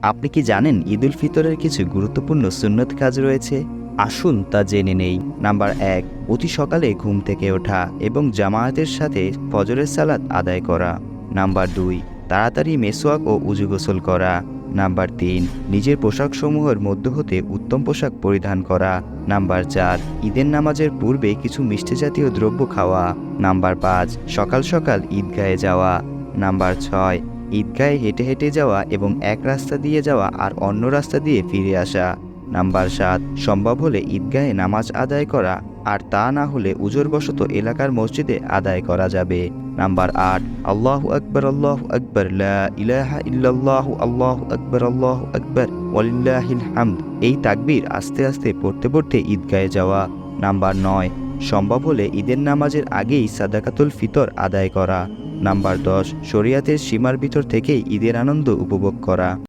আপনি কি জানেন ঈদুল ফিতরের কিছু গুরুত্বপূর্ণ সুন্নত কাজ রয়েছে? আসুন তা জেনে নেই। নাম্বার ১, অতি সকালে ঘুম থেকে ওঠা এবং জামায়াতের সাথে ফজরের সালাত আদায় করা। নাম্বার ২, তাড়াতাড়ি মেসওয়াক ও উজু গোসল করা। নাম্বার ৩, নিজের পোশাকসমূহের মধ্য হতে উত্তম পোশাক পরিধান করা। নাম্বার ৪, ঈদের নামাজের পূর্বে কিছু মিষ্টি জাতীয় দ্রব্য খাওয়া। নাম্বার ৫, সকাল সকাল ঈদগাহে যাওয়া। নাম্বার ৬, ঈদগাহে হেঁটে হেঁটে যাওয়া এবং এক রাস্তা দিয়ে যাওয়া আর অন্য রাস্তা দিয়ে ফিরে আসা। নাম্বার ৭, সম্ভব হলে ঈদগাহে নামাজ আদায় করা, আর তা না হলে উজোরবশত এলাকার মসজিদে আদায় করা যাবে। নাম্বার ৮, আল্লাহু আকবার আল্লাহু আকবার, লা ইলাহা ইল্লাল্লাহু আল্লাহু আকবার ওয়ালিল্লাহিল হামদ। এই তাকবীর আস্তে আস্তে পড়তে পড়তে ঈদগাহে যাওয়া। নাম্বার ৯, সম্ভব হলে ঈদের নামাজের আগেই সাদাকাতুল ফিতর আদায় করা। নাম্বার ১০, শরিয়াতের সীমার ভিতর থেকেই ঈদের আনন্দ উপভোগ করা।